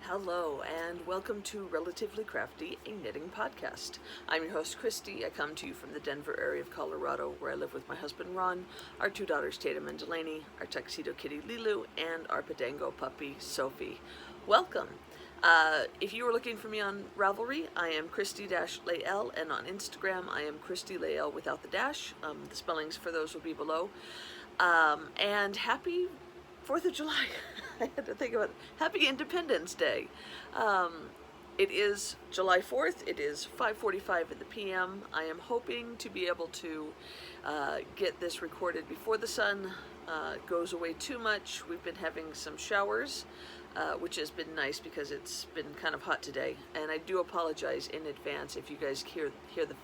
Hello and welcome to Relatively Crafty, a knitting podcast. I'm your host Christy. I come to you from the Denver area of Colorado, where I live with my husband Ron, our two daughters Tatum and Delaney, our tuxedo kitty Lilu, and our Podango puppy Sophie. Welcome! If you were looking for me on Ravelry, I am Christy-Lael, and on Instagram I am Christy-Lael without the dash. The spellings for those will be below. And happy 4th of July. I had to think about it. Happy Independence Day. It is July 4th. It is 5:45 in the p.m. I am hoping to be able to get this recorded before the sun goes away too much. We've been having some showers, which has been nice because it's been kind of hot today. And I do apologize in advance if you guys hear the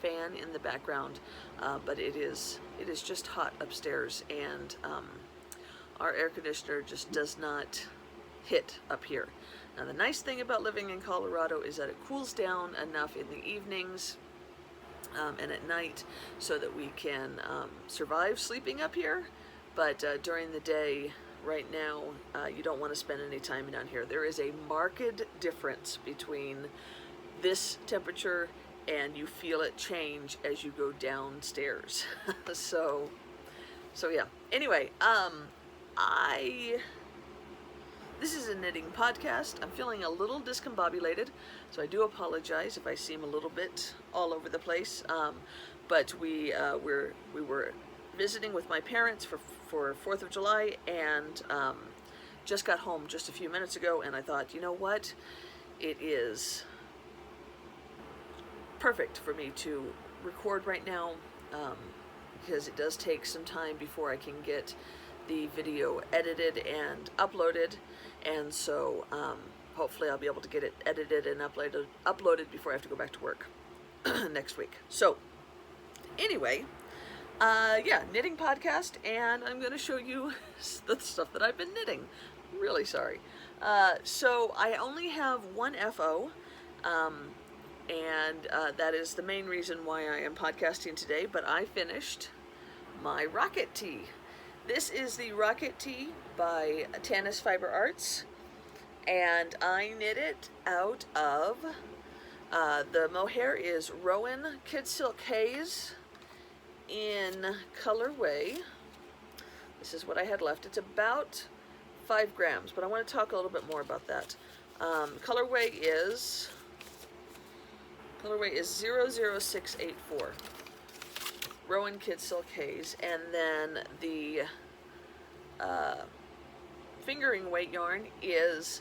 fan in the background, but it is just hot upstairs, and our air conditioner just does not hit up here. Now the nice thing about living in Colorado is that it cools down enough in the evenings and at night so that we can survive sleeping up here, but during the day right now you don't want to spend any time down here. There is a marked difference between this temperature and you feel it change as you go downstairs. so yeah. Anyway, this is a knitting podcast. I'm feeling a little discombobulated, so I do apologize if I seem a little bit all over the place. But we were visiting with my parents for 4th of July, and just got home just a few minutes ago, and I thought, you know what? It is perfect for me to record right now, because it does take some time before I can get the video edited and uploaded, and so hopefully I'll be able to get it edited and uploaded before I have to go back to work next week. So anyway, yeah, knitting podcast, and I'm going to show you the stuff that I've been knitting. I'm really sorry. So I only have one FO, and that is the main reason why I am podcasting today, but I finished my rocket tee. This is the Rocket Tee by Tanis Fiber Arts, and I knit it out of, the mohair is Rowan Kid Silk Haze in colorway. This is what I had left. It's about 5 grams, but I want to talk a little bit more about that. Colorway is 00684. Rowan Kid Silk Haze, and then the fingering weight yarn is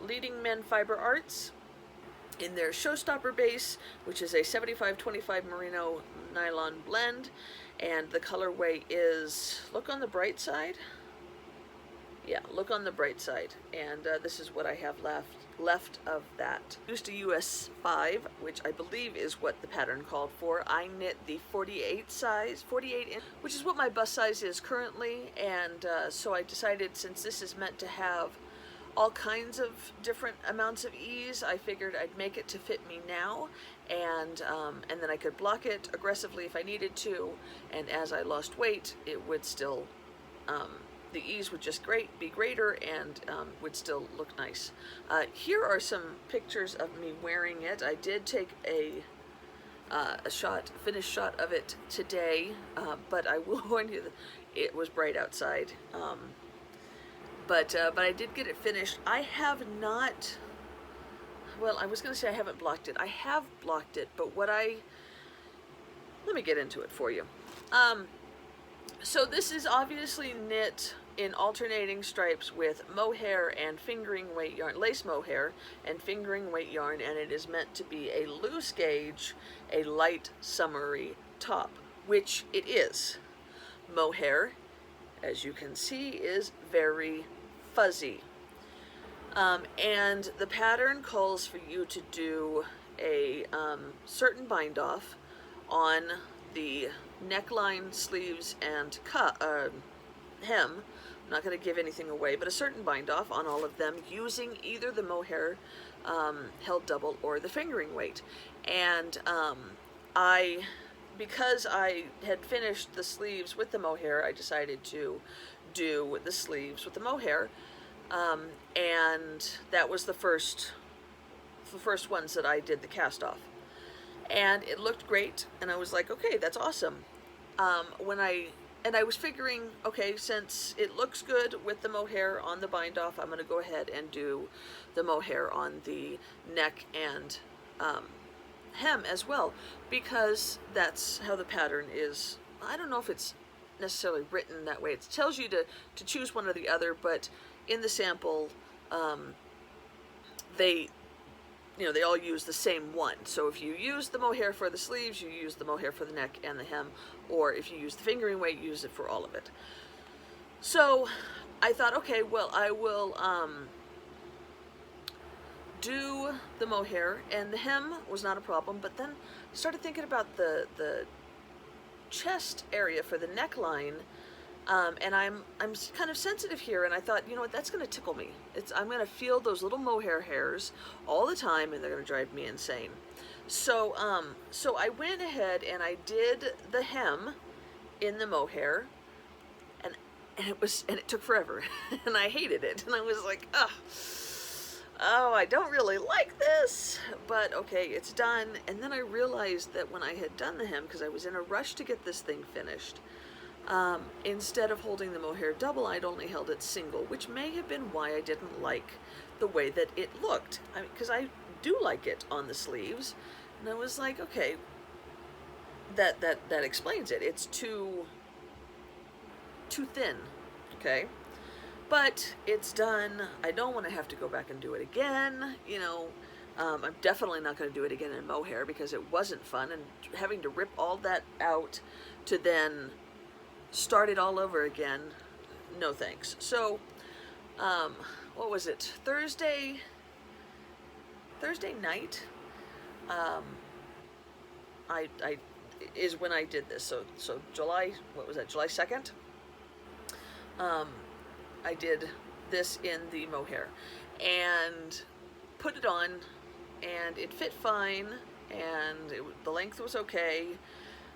Leading Men Fiber Arts in their Showstopper base, which is a 75-25 merino nylon blend, and the colorway is Look on the Bright Side. Yeah, Look on the Bright Side, and this is what I have left of that. Used a US 5, which I believe is what the pattern called for. I knit the 48 inch, which is what my bust size is currently, and so I decided, since this is meant to have all kinds of different amounts of ease, I figured I'd make it to fit me now, and then I could block it aggressively if I needed to, and as I lost weight, it would still the ease would just be greater, and would still look nice. Here are some pictures of me wearing it. I did take a finished shot of it today, but I will warn you that it was bright outside. But I did get it finished. I have not, well, I was going to say I haven't blocked it. I have blocked it, but let me get into it for you. So this is obviously knit in alternating stripes with mohair and fingering weight yarn, lace mohair and fingering weight yarn, and it is meant to be a loose gauge, a light summery top, which it is. Mohair, as you can see, is very fuzzy. And the pattern calls for you to do a certain bind off on the neckline, sleeves, and hem. I'm not going to give anything away, but a certain bind off on all of them using either the mohair held double or the fingering weight. And because I had finished the sleeves with the mohair, I decided to do the sleeves with the mohair, and that was the first ones that I did the cast off, and it looked great, and I was like, okay, that's awesome. And I was figuring, okay, since it looks good with the mohair on the bind off, I'm going to go ahead and do the mohair on the neck and hem as well, because that's how the pattern is. I don't know if it's necessarily written that way. It tells you to choose one or the other, but in the sample, they all use the same one. So if you use the mohair for the sleeves, you use the mohair for the neck and the hem, or if you use the fingering weight, use it for all of it. So I thought, okay, well, I will do the mohair, and the hem was not a problem, but then I started thinking about the chest area for the neckline, and I'm kind of sensitive here, and I thought, you know what, that's going to tickle me. I'm going to feel those little mohair hairs all the time, and they're going to drive me insane. So so I went ahead and I did the hem in the mohair, and it took forever, and I hated it, and I was like, oh, I don't really like this, but okay, it's done. And then I realized that when I had done the hem, because I was in a rush to get this thing finished, instead of holding the mohair double, I'd only held it single, which may have been why I didn't like the way that it looked. I mean, because I do like it on the sleeves, and I was like, okay, that explains it. It's too thin, okay? But it's done. I don't want to have to go back and do it again, you know. I'm definitely not going to do it again in mohair because it wasn't fun, and having to rip all that out to then start it all over again, no thanks. So, what was it? Thursday night, I is when I did this. So July, what was that? July 2nd. I did this in the mohair and put it on, and it fit fine, and the length was okay,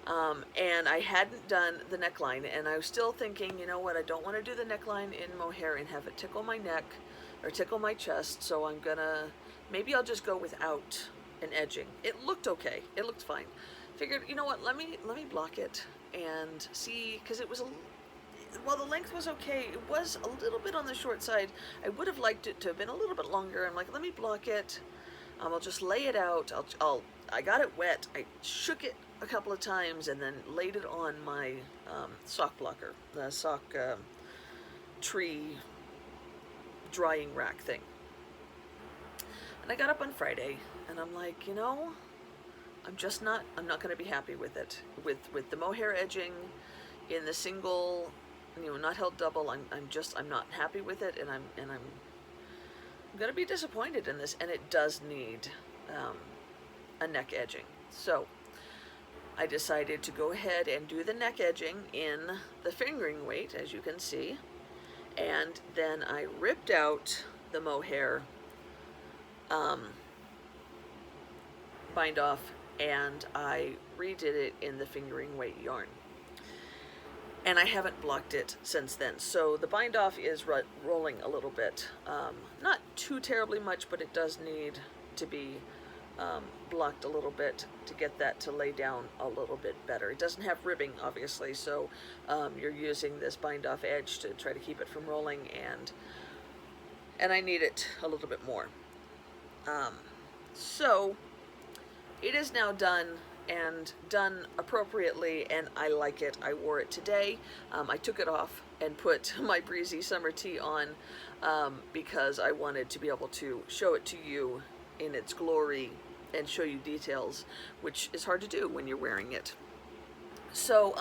and I hadn't done the neckline, and I was still thinking, you know what, I don't want to do the neckline in mohair and have it tickle my neck or tickle my chest, so maybe I'll just go without an edging. It looked okay, it looked fine. Figured, you know what, let me block it and see, because it was while the length was okay, it was a little bit on the short side. I would have liked it to have been a little bit longer. I'm like, let me block it. I'll just lay it out. I got it wet. I shook it a couple of times and then laid it on my sock blocker, the sock tree drying rack thing. And I got up on Friday, and I'm like, you know, I'm not going to be happy with it. With the mohair edging in the single, you know, not held double, I'm not happy with it, and I'm gonna be disappointed in this, and it does need a neck edging. So I decided to go ahead and do the neck edging in the fingering weight, as you can see, and then I ripped out the mohair bind off, and I redid it in the fingering weight yarn. And I haven't blocked it since then. So the bind off is rolling a little bit. Not too terribly much, but it does need to be blocked a little bit to get that to lay down a little bit better. It doesn't have ribbing, obviously, so you're using this bind off edge to try to keep it from rolling, and I need it a little bit more. So it is now done, and done appropriately, and I like it. I wore it today. I took it off and put my breezy summer tee on because I wanted to be able to show it to you in its glory and show you details, which is hard to do when you're wearing it. So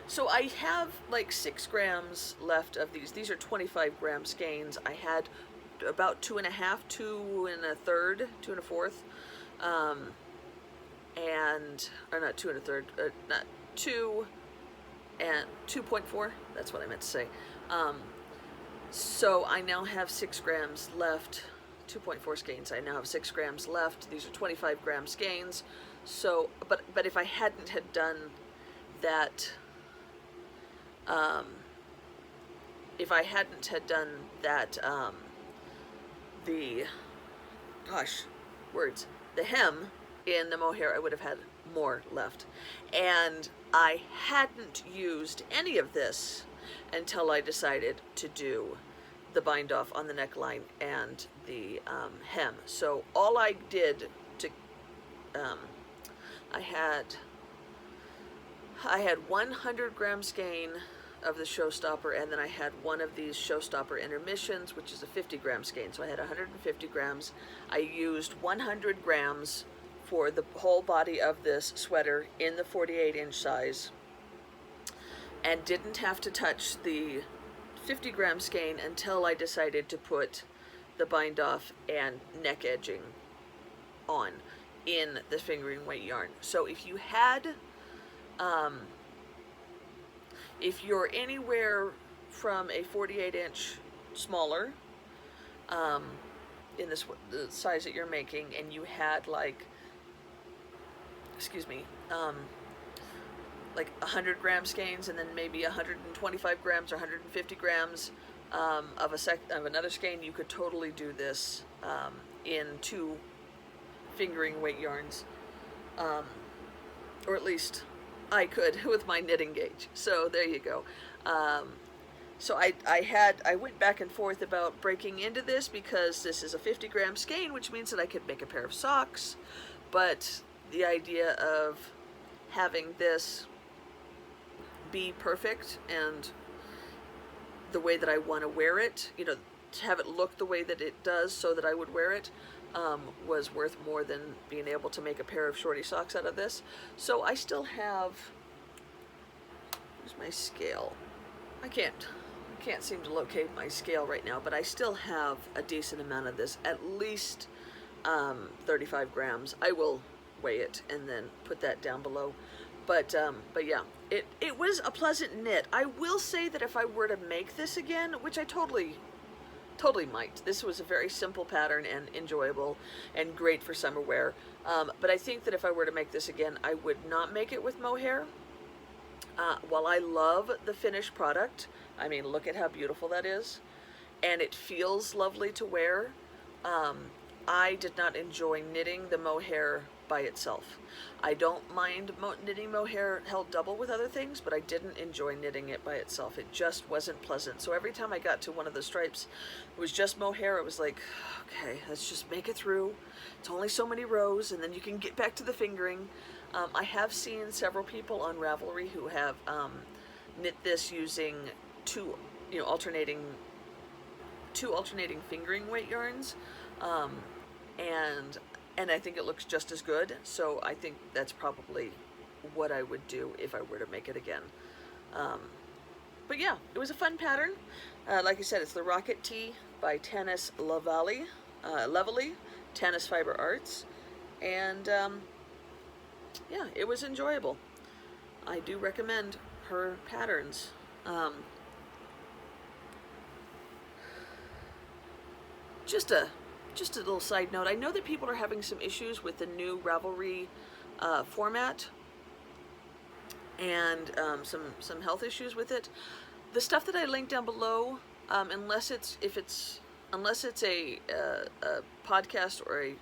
so I have like 6 grams left of these. These are 25 gram skeins. I had about 2 1/2, 2 1/3, 2 1/4, or not 2 1/3, not 2 and 2.4, that's what I meant to say. So I now have 6 grams left, 2.4 skeins. I now have 6 grams left. These are 25 gram skeins. So, but if I hadn't had done that if I hadn't had done that, the, gosh, words, the hem in the mohair, I would have had more left. And I hadn't used any of this until I decided to do the bind off on the neckline and the hem. So all I did to, I had 100-gram skein of the Showstopper, and then I had one of these Showstopper intermissions, which is a 50-gram skein. So I had 150 grams. I used 100 grams for the whole body of this sweater in the 48-inch size, and didn't have to touch the 50-gram skein until I decided to put the bind off and neck edging on in the fingering weight yarn. So if you had, if you're anywhere from a 48-inch smaller, in this the size that you're making, and you had like, excuse me, like 100-gram skeins, and then maybe 125 grams or 150 grams of another skein, you could totally do this in 2 fingering weight yarns, or at least I could with my knitting gauge. So there you go. So I went back and forth about breaking into this, because this is a 50-gram skein, which means that I could make a pair of socks, but the idea of having this be perfect and the way that I want to wear it, you know, to have it look the way that it does so that I would wear it, was worth more than being able to make a pair of shorty socks out of this. So I still have, where's my scale? I can't seem to locate my scale right now, but I still have a decent amount of this, at least 35 grams. I will weigh it and then put that down below. But yeah, it was a pleasant knit. I will say that if I were to make this again, which I totally might. This was a very simple pattern and enjoyable and great for summer wear. But I think that if I were to make this again, I would not make it with mohair. While I love the finished product, I mean, look at how beautiful that is, and it feels lovely to wear, I did not enjoy knitting the mohair by itself. I don't mind knitting mohair held double with other things, but I didn't enjoy knitting it by itself. It just wasn't pleasant. So every time I got to one of the stripes, it was just mohair. It was like, okay, let's just make it through. It's only so many rows, and then you can get back to the fingering. I have seen several people on Ravelry who have knit this using two alternating fingering weight yarns, and I think it looks just as good. So I think that's probably what I would do if I were to make it again. But yeah, it was a fun pattern. Like I said, it's the Rocket Tee by Tennis Lovely, Tennis Fiber Arts, and yeah, it was enjoyable. I do recommend her patterns. Just a little side note. I know that people are having some issues with the new Ravelry format, and some health issues with it. The stuff that I linked down below, unless it's a podcast or a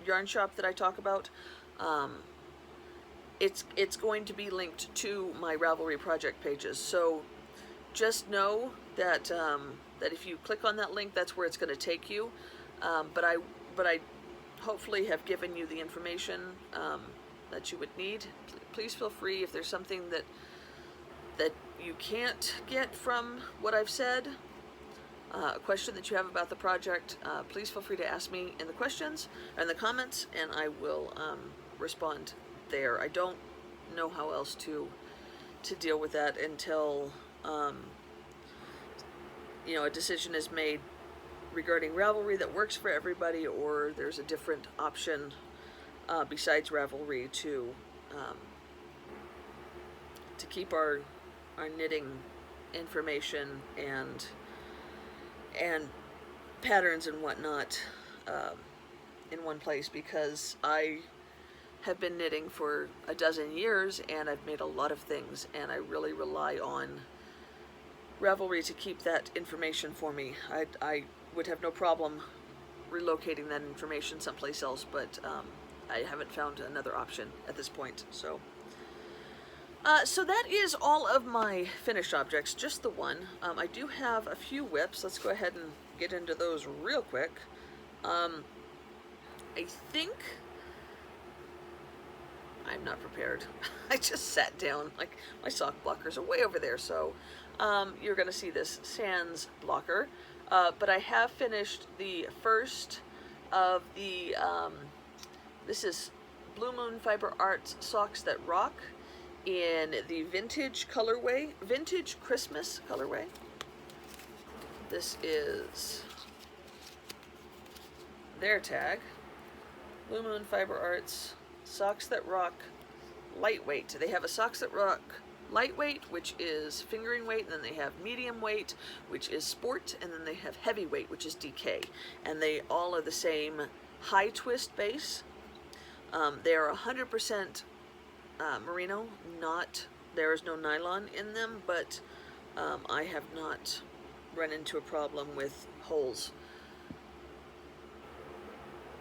yarn shop that I talk about, it's going to be linked to my Ravelry project pages. So just know that that if you click on that link, that's where it's going to take you. But I hopefully have given you the information that you would need. Please feel free, if there's something that you can't get from what I've said, a question that you have about the project, please feel free to ask me in the questions and the comments, and I will respond there. I don't know how else to deal with that until a decision is made regarding Ravelry that works for everybody, or there's a different option besides Ravelry to keep our knitting information and patterns and whatnot in one place, because I have been knitting for a dozen years and I've made a lot of things, and I really rely on Ravelry to keep that information for me. I would have no problem relocating that information someplace else, but I haven't found another option at this point. So that is all of my finished objects, just the one. I do have a few whips. Let's go ahead and get into those real quick. I think I'm not prepared. I just sat down, like my sock blockers are way over there, so you're going to see this sans blocker. But I have finished the first of the, this is Blue Moon Fiber Arts Socks That Rock in the vintage colorway, vintage Christmas colorway. This is their tag, Blue Moon Fiber Arts Socks That Rock Lightweight. They have a Socks That Rock Lightweight, which is fingering weight, and then they have medium weight, which is sport, and then they have heavyweight, which is DK. And they all are the same high twist base. They are 100% merino, there is no nylon in them, but I have not run into a problem with holes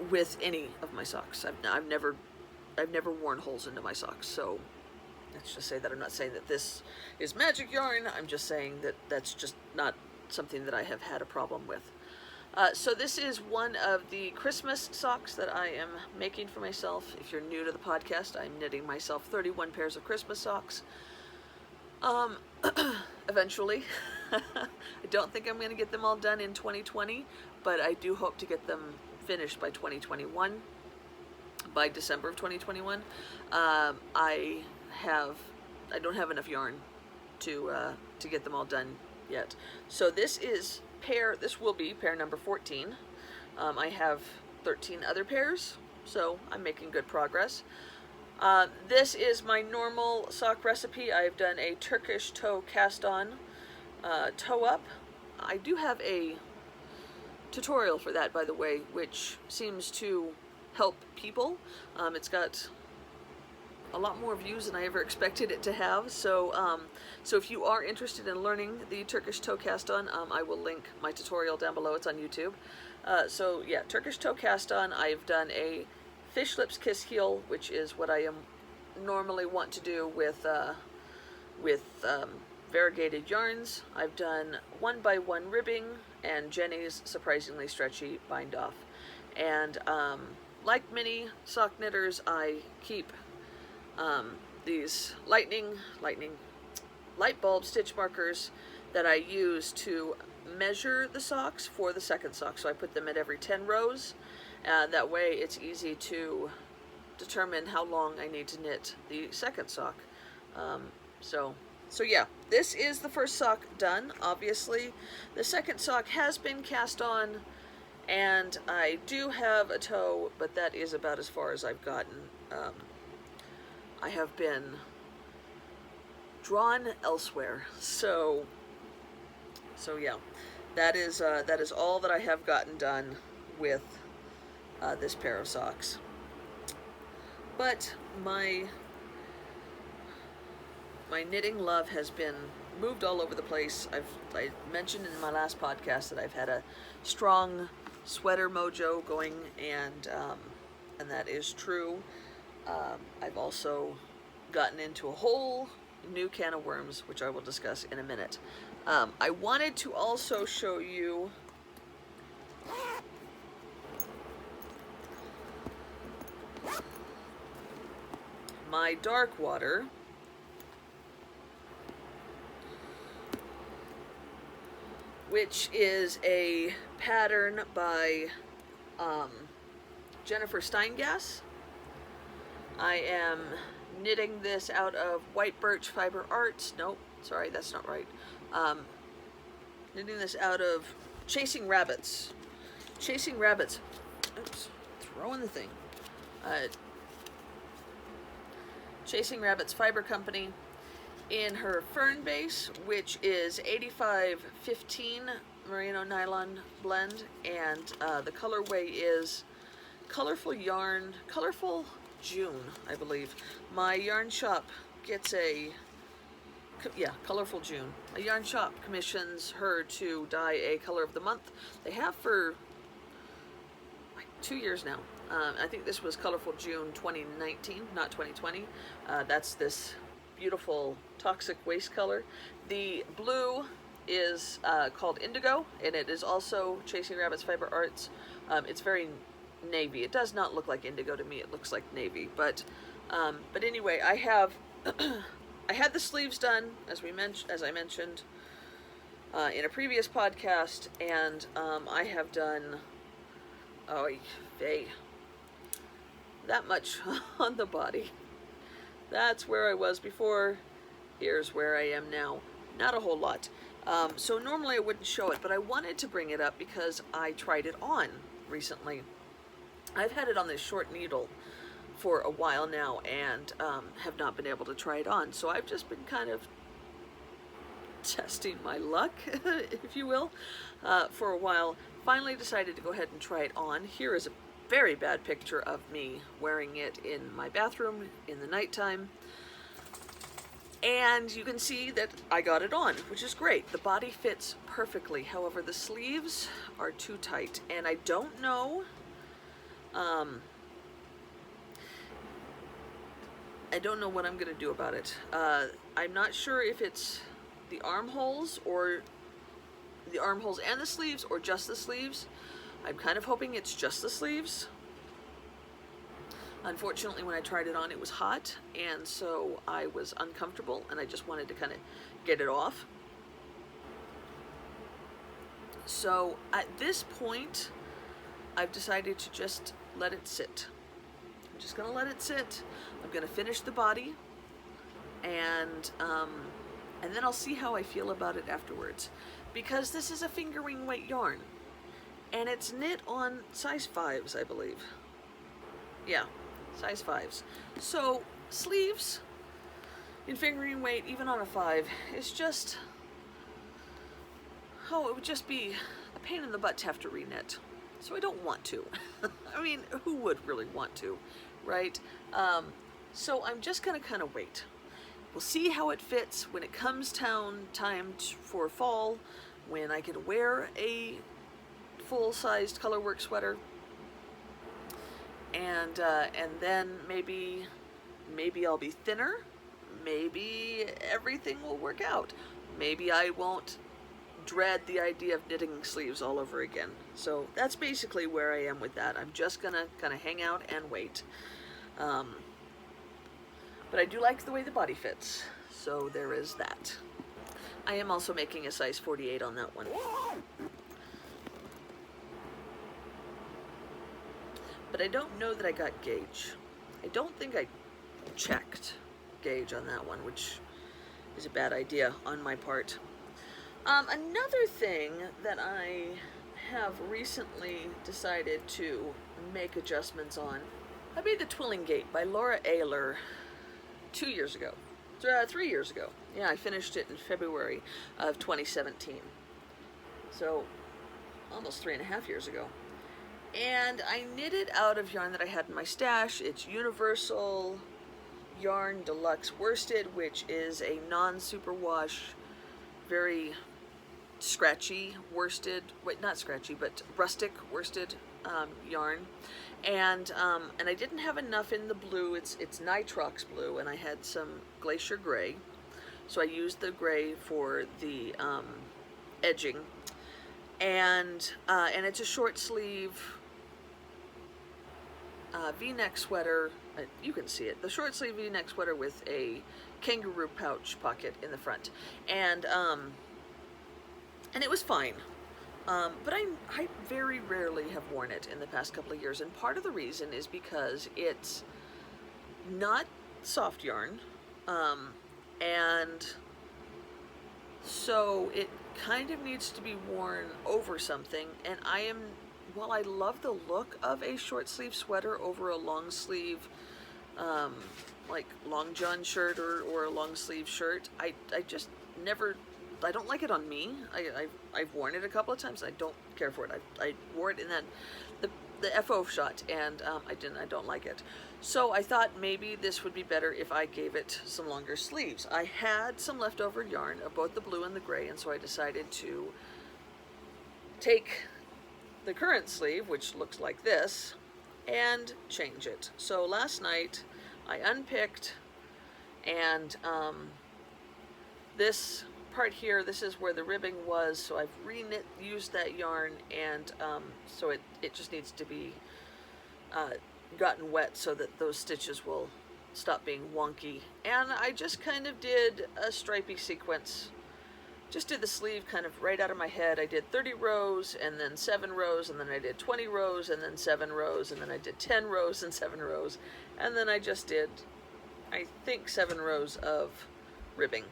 with any of my socks. I've never worn holes into my socks, so let's just say that I'm not saying that this is magic yarn. I'm just saying that that's just not something that I have had a problem with. So this is one of the Christmas socks that I am making for myself. If you're new to the podcast, I'm knitting myself 31 pairs of Christmas socks. Eventually. I don't think I'm going to get them all done in 2020, but I do hope to get them finished by 2021, by December of 2021. I don't have enough yarn to get them all done yet. So this will be pair number 14. I have 13 other pairs, so I'm making good progress. This is my normal sock recipe. I've done a Turkish toe cast on toe up. I do have a tutorial for that, by the way, which seems to help people. It's got a lot more views than I ever expected it to have. So so if you are interested in learning the Turkish toe cast on, I will link my tutorial down below. It's on YouTube. So yeah, Turkish toe cast on. I've done a fish lips kiss heel, which is what I normally want to do with variegated yarns. I've done 1x1 ribbing and Jenny's surprisingly stretchy bind off. And like many sock knitters, I keep these light bulb stitch markers that I use to measure the socks for the second sock. So I put them at every 10 rows. That way it's easy to determine how long I need to knit the second sock. So yeah, this is the first sock done. Obviously, the second sock has been cast on, and I do have a toe, but that is about as far as I've gotten. I have been drawn elsewhere, so yeah, that is all that I have gotten done with this pair of socks. But my knitting love has been moved all over the place. I mentioned in my last podcast that I've had a strong sweater mojo going, and that is true. I've also gotten into a whole new can of worms, which I will discuss in a minute. I wanted to also show you my dark water, which is a pattern by Jennifer Steingass. I am knitting this out of White Birch Fiber Arts. Nope, sorry, that's not right. Knitting this out of Chasing Rabbits. Chasing Rabbits. Oops, throwing the thing. Chasing Rabbits Fiber Company in her Fern base, which is 8515 merino nylon blend, and the colorway is Colorful June, I believe. My yarn shop gets a yeah, Colorful June. A yarn shop commissions her to dye a color of the month. They have for like 2 years now. I think this was Colorful June 2019, not 2020. That's this beautiful toxic waste color. The blue is called Indigo, and it is also Chasing Rabbits Fiber Arts. It's very navy. It does not look like indigo to me. It looks like navy. But anyway, I have I had the sleeves done as I mentioned in a previous podcast, and I have done that much on the body. That's where I was before. Here's where I am now. Not a whole lot. So normally I wouldn't show it, but I wanted to bring it up because I tried it on recently. I've had it on this short needle for a while now and have not been able to try it on. So I've just been kind of testing my luck, if you will, for a while. Finally decided to go ahead and try it on. Here is a very bad picture of me wearing it in my bathroom in the nighttime. And you can see that I got it on, which is great. The body fits perfectly. However, the sleeves are too tight, and I don't know. I don't know what I'm going to do about it. I'm not sure if it's the armholes or the armholes and the sleeves or just the sleeves. I'm kind of hoping it's just the sleeves. Unfortunately, when I tried it on, it was hot, and so I was uncomfortable, and I just wanted to kind of get it off. So at this point, I've decided to just let it sit. I'm just going to let it sit. I'm going to finish the body, and then I'll see how I feel about it afterwards. Because this is a fingering weight yarn, and it's knit on size 5s, I believe. Yeah, size 5s. So sleeves in fingering weight, even on a 5, is just, it would just be a pain in the butt to have to reknit. So I don't want to. I mean, who would really want to, right? So I'm just going to kind of wait. We'll see how it fits when it comes time for fall, when I can wear a full-sized colorwork sweater, and then maybe I'll be thinner. Maybe everything will work out. Maybe I won't dread the idea of knitting sleeves all over again. So that's basically where I am with that. I'm just gonna kind of hang out and wait. But I do like the way the body fits, so there is that. I am also making a size 48 on that one. But I don't know that I got gauge. I don't think I checked gauge on that one, which is a bad idea on my part. Another thing that I have recently decided to make adjustments on, I made the Twilling Gate by Laura Ayler 2 years ago. 3 years ago. Yeah, I finished it in February of 2017. So, almost 3.5 years ago. And I knit it out of yarn that I had in my stash. It's Universal Yarn Deluxe Worsted, which is a non-superwash, very scratchy worsted, not scratchy, but rustic worsted yarn. And I didn't have enough in the blue. It's Nitrox blue, and I had some Glacier gray. So I used the gray for the edging. And it's a short sleeve V-neck sweater. You can see it. The short sleeve V-neck sweater with a kangaroo pouch pocket in the front. And it was fine. But I very rarely have worn it in the past couple of years, and part of the reason is because it's not soft yarn, and so it kind of needs to be worn over something, and while I love the look of a short sleeve sweater over a long sleeve, like long john shirt or a long sleeve shirt, I just never, I don't like it on me. I've worn it a couple of times. I don't care for it. I wore it, and then the FO shot, and I don't like it. So I thought maybe this would be better if I gave it some longer sleeves. I had some leftover yarn of both the blue and the gray, and so I decided to take the current sleeve, which looks like this, and change it. So last night I unpicked, and this part here, this is where the ribbing was, so I've re-knit, used that yarn, and so it just needs to be gotten wet so that those stitches will stop being wonky. And I just kind of did a stripy sequence, just did the sleeve kind of right out of my head. I did 30 rows and then 7 rows, and then I did 20 rows and then 7 rows, and then I did 10 rows and 7 rows, and then I just did, I think, 7 rows of ribbing.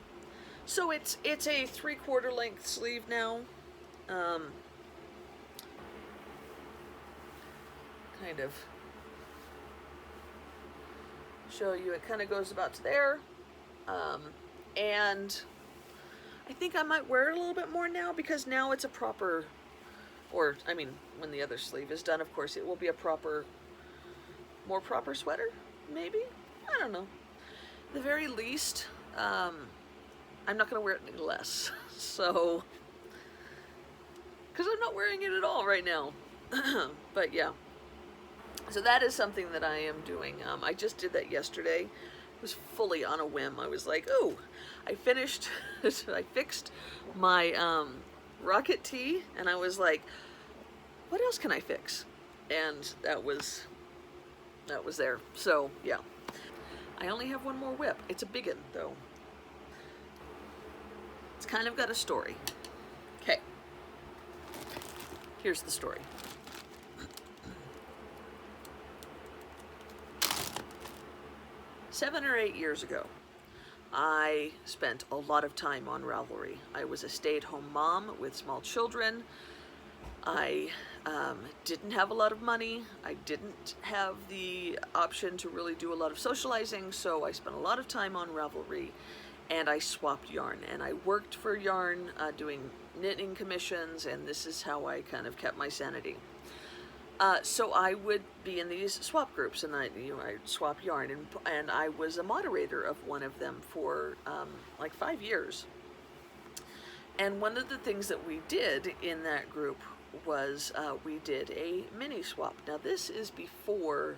So it's a 3/4 length sleeve now. Kind of show you, it kind of goes about to there. And I think I might wear it a little bit more now, because now it's a proper, or I mean, when the other sleeve is done, of course, it will be a proper, more proper sweater, maybe? I don't know. At the very least, I'm not going to wear it any less, so, because I'm not wearing it at all right now. But yeah, so that is something that I am doing. I just did that yesterday. It was fully on a whim. I was like, oh, I finished, I fixed my rocket tee, and I was like, what else can I fix? And that was there. So yeah, I only have one more whip. It's a big one though. It's kind of got a story. Okay, here's the story. Seven or 8 years ago, I spent a lot of time on Ravelry. I was a stay-at-home mom with small children. I didn't have a lot of money. I didn't have the option to really do a lot of socializing, so I spent a lot of time on Ravelry, and I swapped yarn. And I worked for yarn doing knitting commissions, and this is how I kind of kept my sanity. So I would be in these swap groups, and I'd swap yarn, and I was a moderator of one of them for like 5 years. And one of the things that we did in that group was we did a mini swap. Now this is before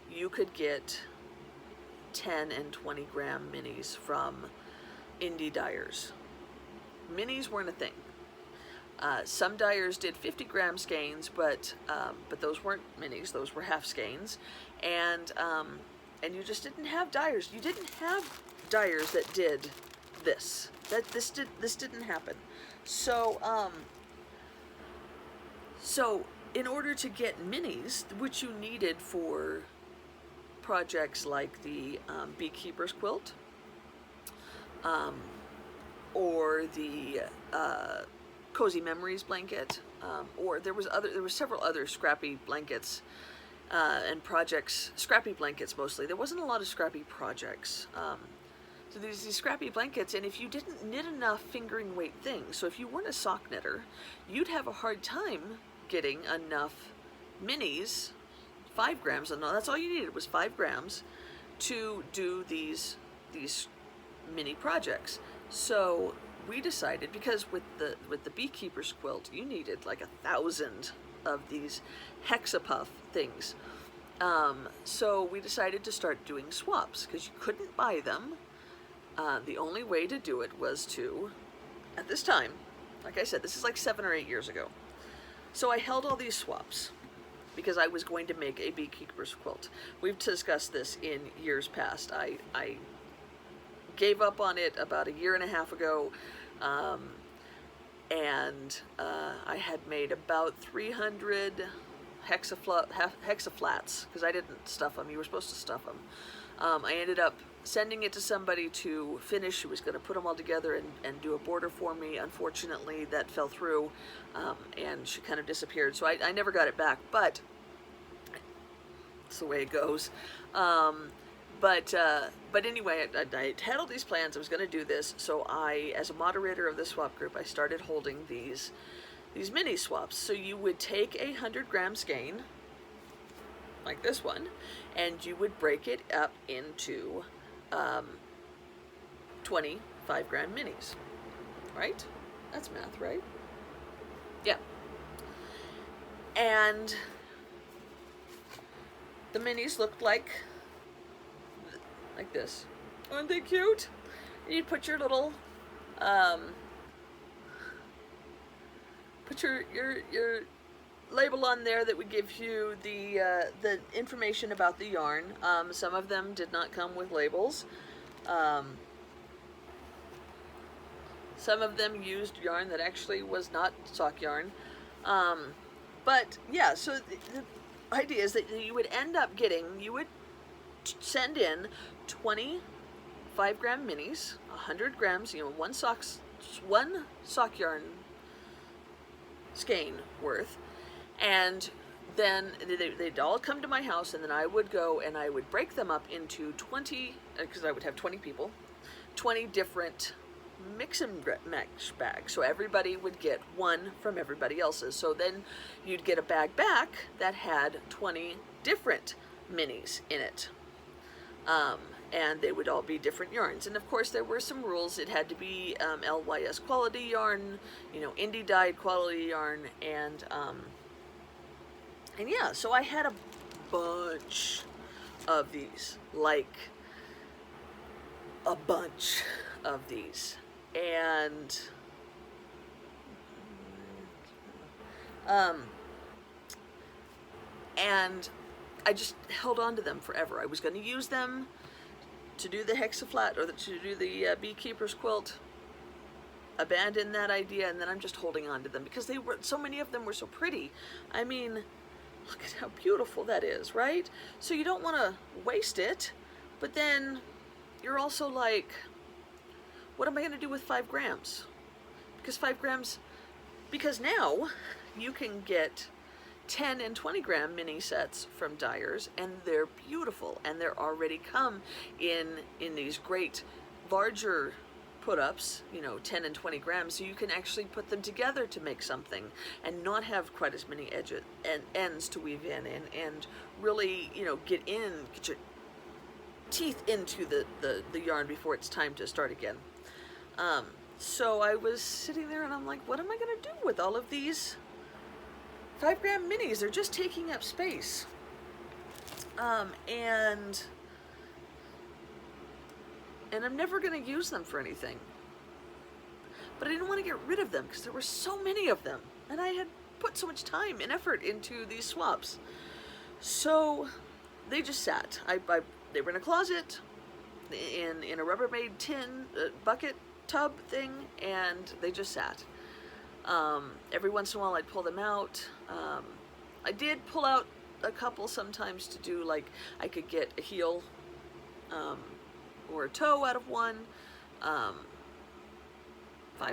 you could get 10 and 20 gram minis from indie dyers. Minis weren't a thing. Some dyers did 50 gram skeins, but those weren't minis; those were half skeins, and you just didn't have dyers. You didn't have dyers that did this. This didn't happen. So so in order to get minis, which you needed for projects like the beekeeper's quilt, or the Cozy Memories blanket, or there were several other scrappy blankets and projects, scrappy blankets mostly. There wasn't a lot of scrappy projects. So there's these scrappy blankets, and if you didn't knit enough fingering weight things, so if you weren't a sock knitter, you'd have a hard time getting enough minis, 5 grams, and that's all you needed was 5 grams to do these mini projects. So we decided, because with the beekeeper's quilt, you needed like 1,000 of these hexapuff things. So we decided to start doing swaps, because you couldn't buy them. The only way to do it was to, at this time, like I said, this is like 7 or 8 years ago. So I held all these swaps because I was going to make a beekeeper's quilt. We've discussed this in years past. I gave up on it about 1.5 years ago, and I had made about 300 hexaflats, because I didn't stuff them. You were supposed to stuff them. I ended up sending it to somebody to finish. She was going to put them all together and do a border for me. Unfortunately, that fell through, and she kind of disappeared, so I never got it back, but it's the way it goes. But anyway, I had all these plans. I was going to do this, so as a moderator of the swap group, I started holding these mini swaps. So you would take a 100 gram skein, like this one, and you would break it up into 20 5-gram minis, right? That's math, right? Yeah. And the minis looked like this. Aren't they cute? And you'd put your little, put your label on there that would give you the information about the yarn. Some of them did not come with labels. Some of them used yarn that actually was not sock yarn. But yeah, so the idea is that you would end up getting, you would send in 20 5-gram minis, 100 grams, one sock yarn skein worth, and then they'd all come to my house, and then I would go and I would break them up into 20, because I would have 20 people, 20 different mix and match bags. So everybody would get one from everybody else's. So then you'd get a bag back that had 20 different minis in it. And they would all be different yarns. And of course there were some rules. It had to be LYS quality yarn, indie dyed quality yarn, and yeah, so I had a bunch of these, like a bunch of these. And I just held on to them forever. I was going to use them to do the hexaflat or to do the beekeeper's quilt. Abandoned that idea, and then I'm just holding on to them because so many of them were so pretty. I mean, look at how beautiful that is, right? So you don't want to waste it, but then you're also like, what am I going to do with 5 grams? Because 5 grams, because now you can get 10 and 20 gram mini sets from dyers, and they're beautiful, and they're already come in these great larger put-ups, 10 and 20 grams, so you can actually put them together to make something and not have quite as many edges and ends to weave in, and really, get your teeth into the yarn before it's time to start again. So I was sitting there and I'm like, what am I going to do with all of these 5-gram minis? They're just taking up space. And I'm never going to use them for anything. But I didn't want to get rid of them because there were so many of them. And I had put so much time and effort into these swaps. So they just sat. They were in a closet, in a Rubbermaid tin bucket tub thing, and they just sat. Every once in a while I'd pull them out. I did pull out a couple sometimes to do, like, I could get a heel or a toe out of one. 5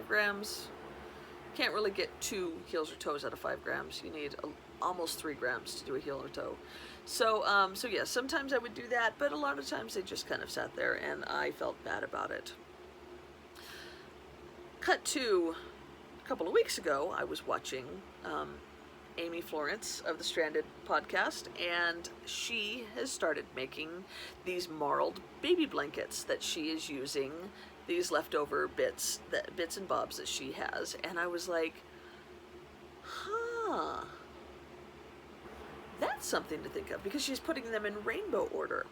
grams. Can't really get 2 heels or toes out of 5 grams. You need almost 3 grams to do a heel or toe. So yeah, sometimes I would do that, but a lot of times they just kind of sat there, and I felt bad about it. Cut to a couple of weeks ago, I was watching Amy Florence of the Stranded podcast, and she has started making these marled baby blankets that she is using these leftover bits and bobs that she has, and I was like, huh, that's something to think of, because she's putting them in rainbow order,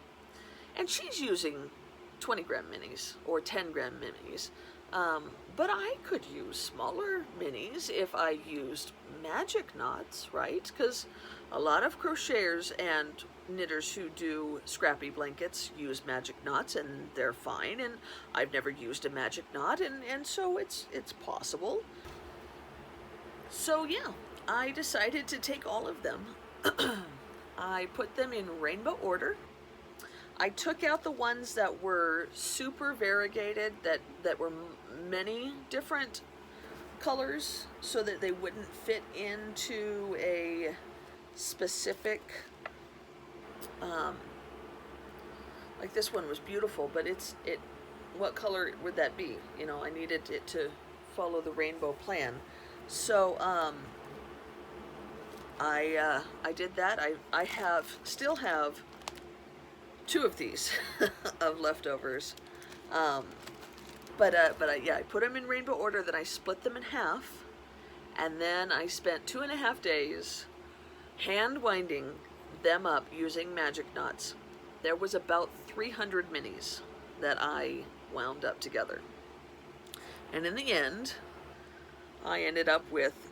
and she's using 20 gram minis or 10 gram minis, but I could use smaller minis if I used magic knots, right? Because a lot of crocheters and knitters who do scrappy blankets use magic knots, and they're fine, and I've never used a magic knot, and so it's possible. So yeah, I decided to take all of them. I put them in rainbow order. I took out the ones that were super variegated, that were many different colors, so that they wouldn't fit into a specific, like this one was beautiful, but what color would that be? I needed it to follow the rainbow plan. So I did that. I still have two of these of leftovers. Um, yeah, I put them in rainbow order, then I split them in half, and then I spent 2.5 days hand winding them up using magic knots. There was about 300 minis that I wound up together. And in the end, I ended up with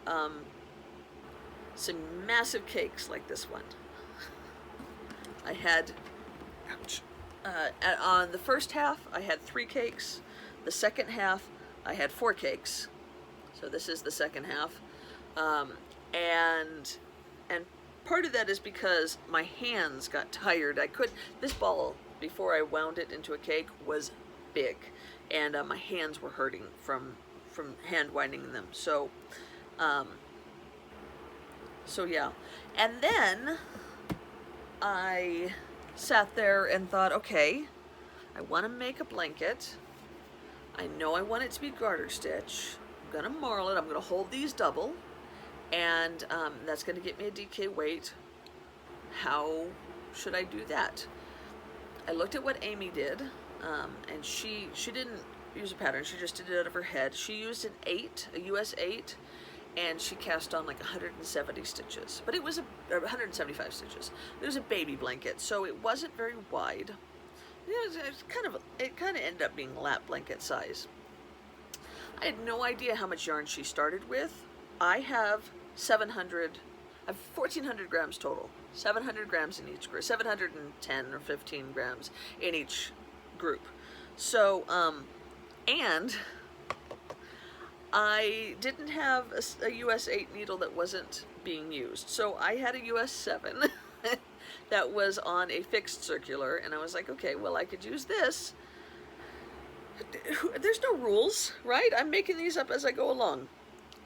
some massive cakes like this one. I had, ouch, on the first half, I had 3 cakes. The second half, I had 4 cakes. So this is the second half. And part of that is because my hands got tired. This ball, before I wound it into a cake, was big. And my hands were hurting from hand winding them. So yeah. And then I sat there and thought, okay, I want to make a blanket. I know I want it to be garter stitch. I'm going to marl it. I'm going to hold these double. And that's going to get me a DK weight. How should I do that? I looked at what Amy did, and she didn't use a pattern. She just did it out of her head. She used a US 8, and she cast on like 170 stitches. But it was 175 stitches. It was a baby blanket, so it wasn't very wide. It kind of ended up being lap blanket size. I had no idea how much yarn she started with. I have 1,400 grams total. 700 grams in each group, 710 or 15 grams in each group. So, and I didn't have a US 8 needle that wasn't being used. So I had a US 7 that was on a fixed circular, and I was like, okay, well, I could use this. There's no rules, right? I'm making these up as I go along.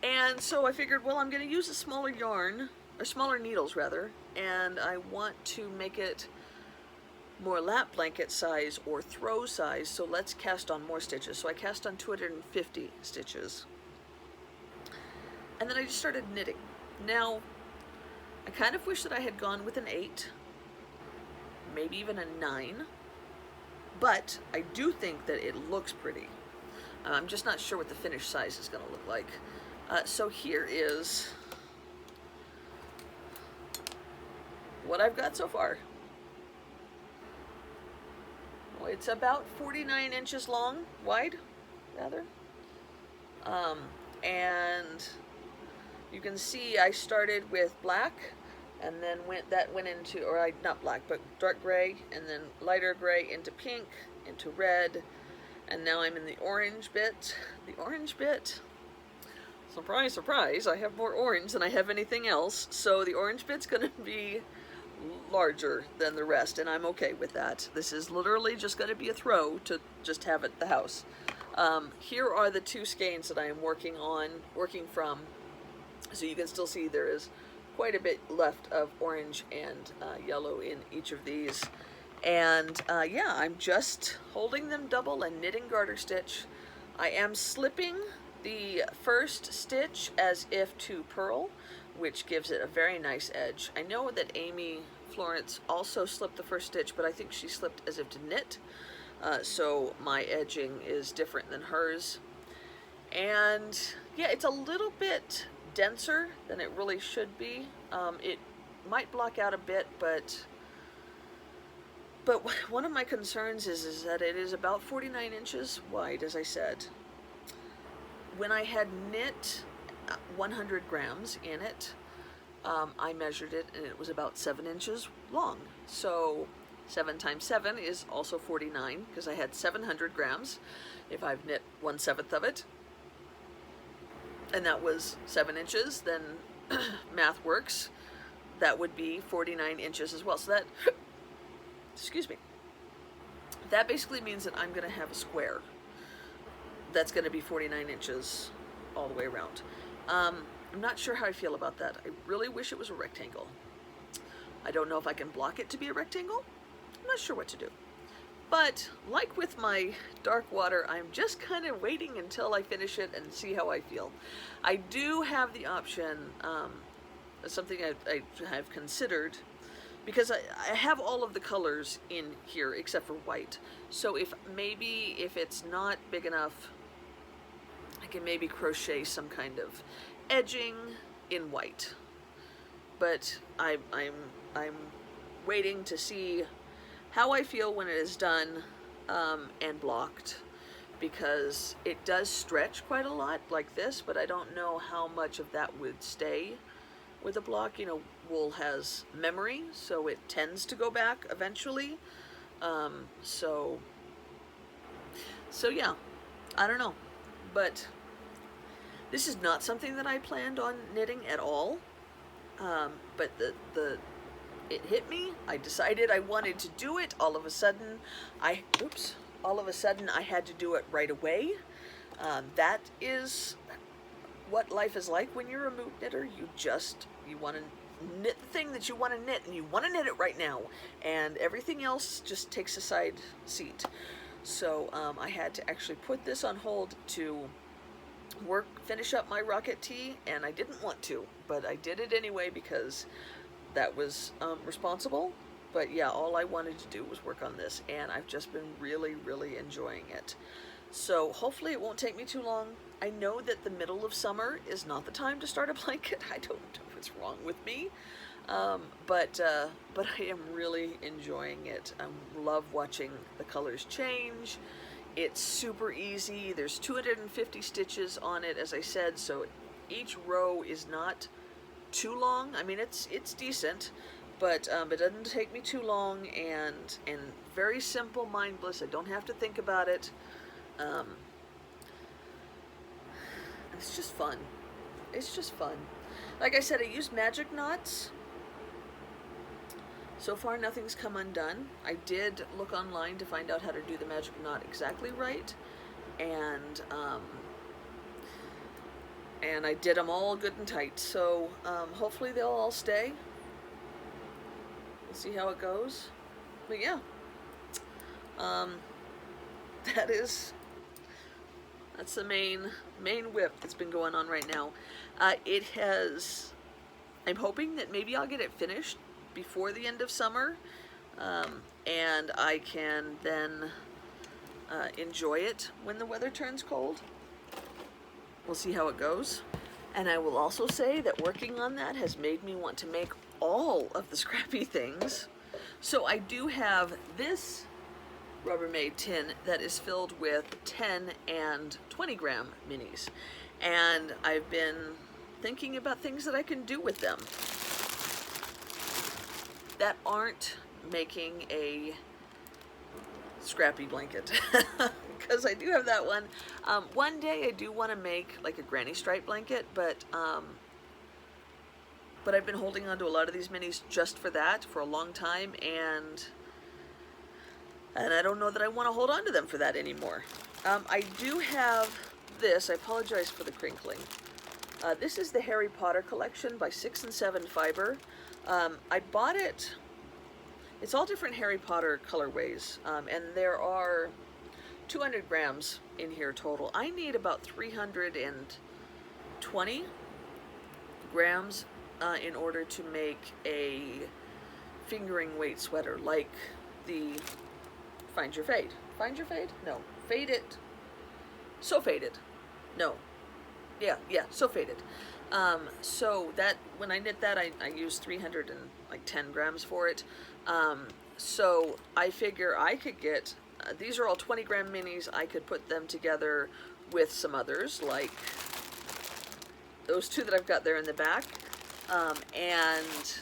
And so I figured, well, I'm going to use a smaller yarn, or smaller needles rather, and I want to make it more lap blanket size or throw size, so let's cast on more stitches. So I cast on 250 stitches. And then I just started knitting. Now, I kind of wish that I had gone with an 8, maybe even a 9, but I do think that it looks pretty. I'm just not sure what the finished size is going to look like. So here is what I've got so far. Well, it's about 49 inches long, wide, rather. And you can see I started with black, and then went into, not black, but dark gray, and then lighter gray into pink, into red, and now I'm in the orange bit. The orange bit, surprise, surprise, I have more orange than I have anything else, so the orange bit's going to be larger than the rest, and I'm okay with that. This is literally just going to be a throw to just have at the house. Here are the 2 skeins that I am working from, so you can still see there is quite a bit left of orange and yellow in each of these. And yeah, I'm just holding them double and knitting garter stitch. I am slipping the first stitch as if to purl, which gives it a very nice edge. I know that Amy Florence also slipped the first stitch, but I think she slipped as if to knit. So my edging is different than hers. And yeah, it's a little bit denser than it really should be. It might block out a bit, but one of my concerns is that it is about 49 inches wide, as I said. When I had knit 100 grams in it, I measured it, and it was about 7 inches long. So 7 times 7 is also 49, because I had 700 grams if I've knit 1/7 of it. And that was 7 inches, then math works. That would be 49 inches as well. So that, excuse me, that basically means that I'm going to have a square that's going to be 49 inches all the way around. I'm not sure how I feel about that. I really wish it was a rectangle. I don't know if I can block it to be a rectangle. I'm not sure what to do. But like with my dark water, I'm just kind of waiting until I finish it and see how I feel. I do have the option, something I have considered, because I have all of the colors in here except for white. So if it's not big enough, I can maybe crochet some kind of edging in white. But I'm waiting to see how I feel when it is done and blocked, because it does stretch quite a lot like this, but I don't know how much of that would stay with a block. You know, wool has memory, so it tends to go back eventually. So yeah, I don't know, but this is not something that I planned on knitting at all. But it hit me. I decided I wanted to do it. All of a sudden I had to do it right away. That is what life is like when you're a mood knitter. You want to knit the thing that you want to knit, and you want to knit it right now, and everything else just takes a side seat. So I had to actually put this on hold to finish up my rocket tee, and I didn't want to, but I did it anyway because that was responsible. But yeah, all I wanted to do was work on this, and I've just been really, really enjoying it. So hopefully it won't take me too long. I know that the middle of summer is not the time to start a blanket. I don't know what's wrong with me, but I am really enjoying it. I love watching the colors change. It's super easy. There's 250 stitches on it, as I said, so each row is not too long. I mean, it's decent, but it doesn't take me too long, and very simple, mindless. I don't have to think about it. It's just fun. It's just fun. Like I said, I use magic knots. So far, nothing's come undone. I did look online to find out how to do the magic knot exactly right, and I did them all good and tight. So hopefully they'll all stay. We'll see how it goes. But yeah, that's the main whip that's been going on right now. I'm hoping that maybe I'll get it finished before the end of summer, and I can then enjoy it when the weather turns cold. We'll see how it goes. And I will also say that working on that has made me want to make all of the scrappy things. So I do have this Rubbermaid tin that is filled with 10 and 20 gram minis, and I've been thinking about things that I can do with them that aren't making a scrappy blanket, because I do have that one. One day I do want to make like a granny stripe blanket, but I've been holding on to a lot of these minis just for that for a long time, and I don't know that I want to hold on to them for that anymore. I do have this. I apologize for the crinkling. This is the Harry Potter collection by 6 and 7 Fiber. I bought it. It's all different Harry Potter colorways, and there are 200 grams in here total. I need about 320 grams in order to make a fingering weight sweater, like the Find Your Fade. Find Your Fade? No. Fade It. So Faded. No. Yeah, So Faded. So that, when I knit that, I used 310 grams for it. So I figure I could get, these are all 20 gram minis. I could put them together with some others, like those two that I've got there in the back, and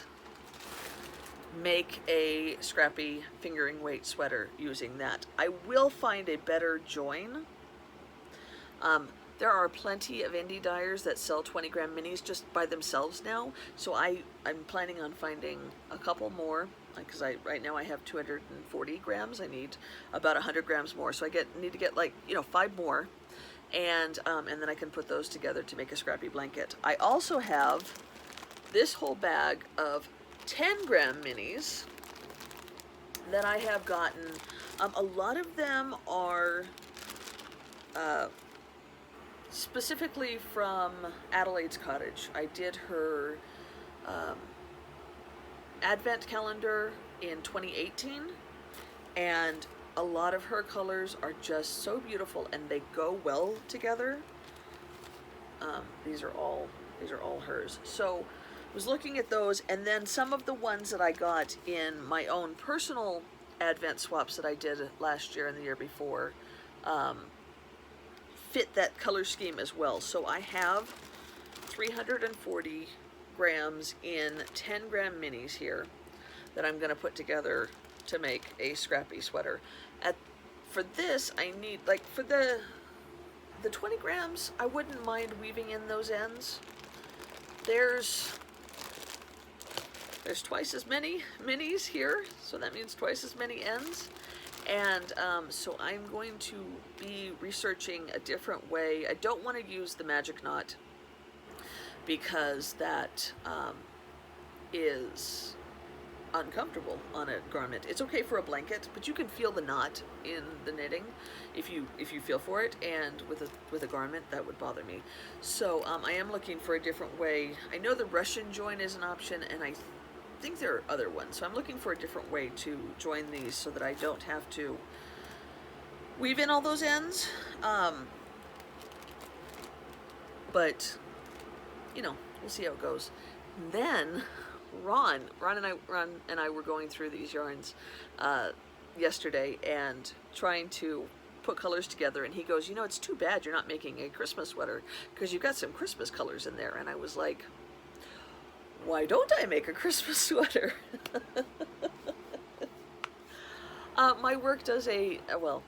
make a scrappy fingering weight sweater using that. I will find a better join. There are plenty of indie dyers that sell 20 gram minis just by themselves now, so I'm planning on finding a couple more, because right now I have 240 grams. I need about 100 grams more, so I need to get, like, 5 more, and then I can put those together to make a scrappy blanket. I also have this whole bag of 10 gram minis that I have gotten. A lot of them are specifically from Adelaide's Cottage. I did her advent calendar in 2018, and a lot of her colors are just so beautiful and they go well together. These are all hers. So I was looking at those, and then some of the ones that I got in my own personal advent swaps that I did last year and the year before fit that color scheme as well. So I have 340 grams in 10-gram minis here that I'm going to put together to make a scrappy sweater. For this, I need, like, for the 20 grams, I wouldn't mind weaving in those ends. There's twice as many minis here, so that means twice as many ends. And so I'm going to be researching a different way. I don't want to use the magic knot because that is uncomfortable on a garment. It's okay for a blanket, but you can feel the knot in the knitting if you feel for it, and with a garment that would bother me. So I am looking for a different way. I know the Russian join is an option, and I think there are other ones, so I'm looking for a different way to join these so that I don't have to weave in all those ends. But you know, we'll see how it goes. And then Ron and I were going through these yarns yesterday and trying to put colors together, and he goes, you know, it's too bad you're not making a Christmas sweater because you've got some Christmas colors in there. And I was like, why don't I make a Christmas sweater? My work does well,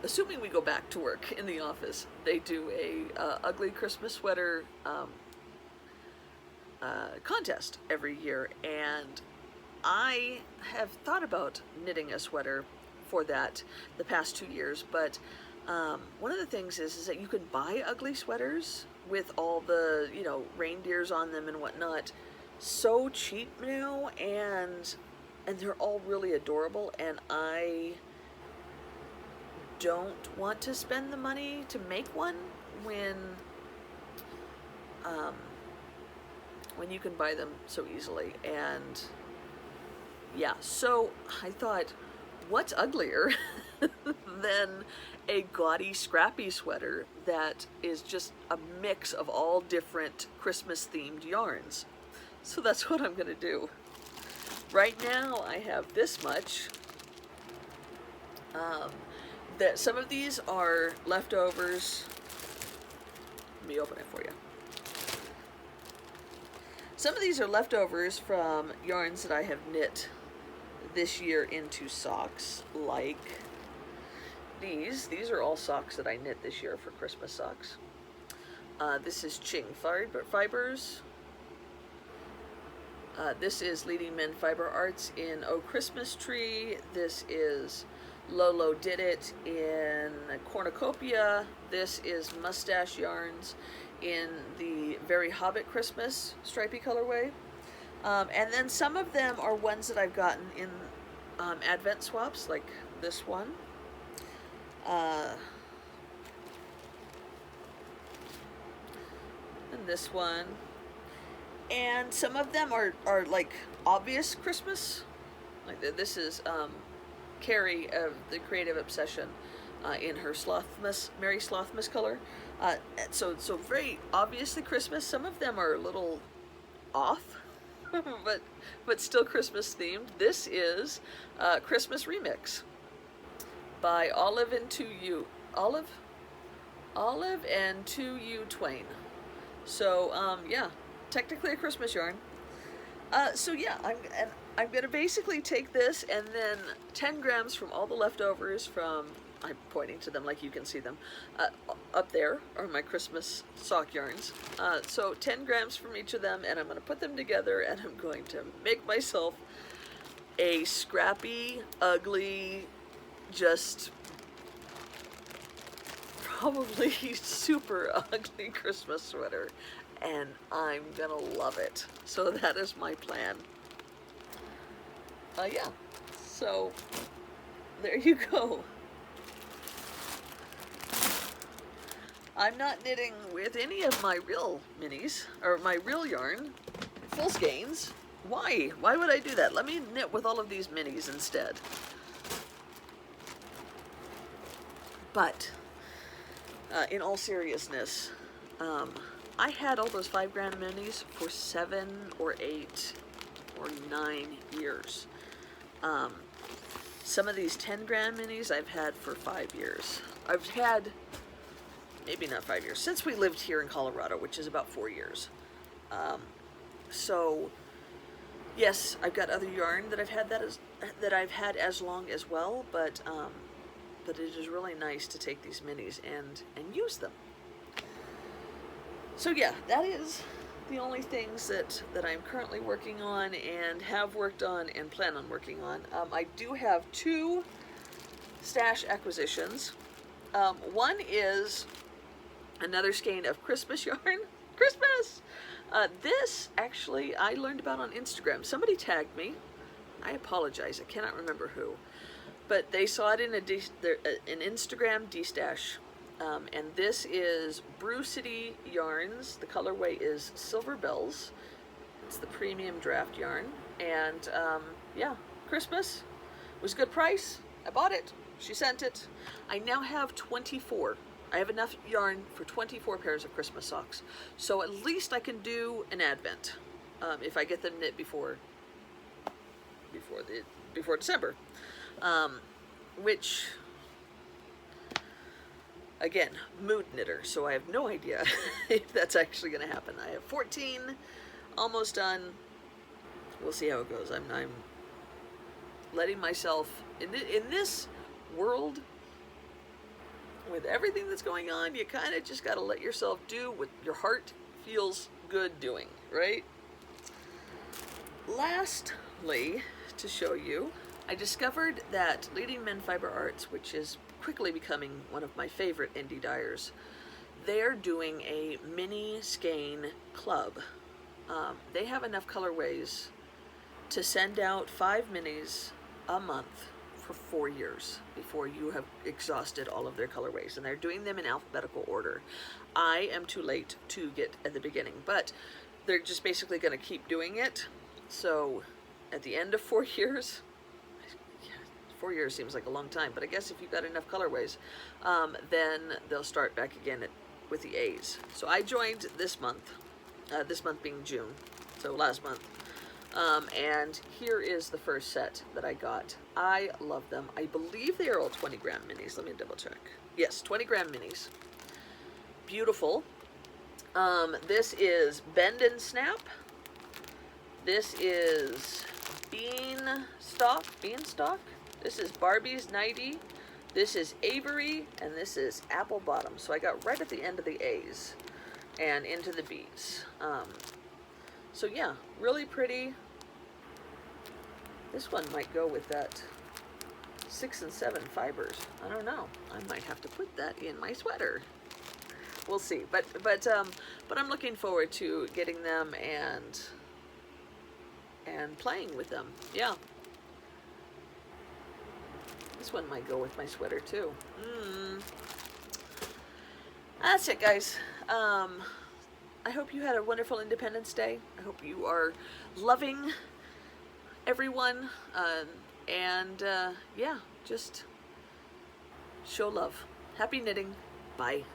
assuming we go back to work in the office, they do a ugly Christmas sweater contest every year, and I have thought about knitting a sweater for that the past 2 years, but one of the things is that you can buy ugly sweaters with all the, you know, reindeers on them and whatnot, so cheap now, and they're all really adorable, and I don't want to spend the money to make one when you can buy them so easily. And yeah, so I thought, what's uglier than a gaudy, scrappy sweater that is just a mix of all different Christmas-themed yarns? So that's what I'm going to do. Right now, I have this much. Some of these are leftovers. Let me open it for you. Some of these are leftovers from yarns that I have knit this year into socks, like these. These are all socks that I knit this year for Christmas socks. This is Ching Fibers. This is Leading Men Fiber Arts in Oh Christmas Tree. This is Lolo Did It in Cornucopia. This is Mustache Yarns in the Very Hobbit Christmas stripy colorway. And then some of them are ones that I've gotten in Advent swaps, like this one. And this one. And some of them are like obvious Christmas. Like this is Carrie of the Creative Obsession in her Merry Slothmas color. So very obviously Christmas. Some of them are a little off, but still Christmas themed. This is Christmas Remix by Olive and To You Twain. So yeah, technically a Christmas yarn. So yeah, I'm gonna basically take this, and then 10 grams from all the leftovers from, I'm pointing to them like you can see them, up there are my Christmas sock yarns. So 10 grams from each of them, and I'm going to put them together, and I'm going to make myself a scrappy, ugly, just probably super ugly Christmas sweater, and I'm going to love it. So that is my plan. Yeah, so there you go. I'm not knitting with any of my real minis, or my real yarn, full skeins. Why? Why would I do that? Let me knit with all of these minis instead. But in all seriousness, I had all those 5 gram minis for 7 or 8 or 9 years. Some of these 10 gram minis I've had for 5 years. I've had, maybe not 5 years, since we lived here in Colorado, which is about 4 years. So yes, I've got other yarn that I've had as long as well, but it is really nice to take these minis and use them. So yeah, that is the only things that I'm currently working on and have worked on and plan on working on. I do have 2 stash acquisitions. One is another skein of Christmas yarn. Christmas! This, actually, I learned about on Instagram. Somebody tagged me. I apologize, I cannot remember who. But they saw it in an Instagram D-stash. And this is Brew City Yarns. The colorway is Silver Bells. It's the premium draft yarn. And yeah, Christmas. It was a good price. I bought it. She sent it. I now have 24. I have enough yarn for 24 pairs of Christmas socks. So at least I can do an Advent if I get them knit before December. Which, again, mood knitter, so I have no idea if that's actually going to happen. I have 14 almost done. We'll see how it goes. I'm letting myself, in this world, with everything that's going on, you kind of just got to let yourself do what your heart feels good doing, right? Lastly, to show you, I discovered that Leading Men Fiber Arts, which is quickly becoming one of my favorite indie dyers, they're doing a mini skein club. They have enough colorways to send out 5 minis a month for 4 years before you have exhausted all of their colorways, and they're doing them in alphabetical order. I am too late to get at the beginning, but they're just basically going to keep doing it. So at the end of 4 years, 4 years seems like a long time, but I guess if you've got enough colorways, then they'll start back again with the A's. So I joined this month being June, so last month. And here is the first set that I got. I love them. I believe they are all 20 gram minis. Let me double check. Yes, 20 gram minis. Beautiful. This is Bend and Snap. This is Beanstalk. This is Barbie's Nighty. This is Avery, and this is Apple Bottom. So I got right at the end of the A's and into the B's. So yeah, really pretty. This one might go with that 6 and 7 fibers. I don't know. I might have to put that in my sweater. We'll see. But I'm looking forward to getting them and playing with them. Yeah. This one might go with my sweater too. That's it, guys. I hope you had a wonderful Independence Day. I hope you are loving everyone. Yeah, just show love. Happy knitting. Bye.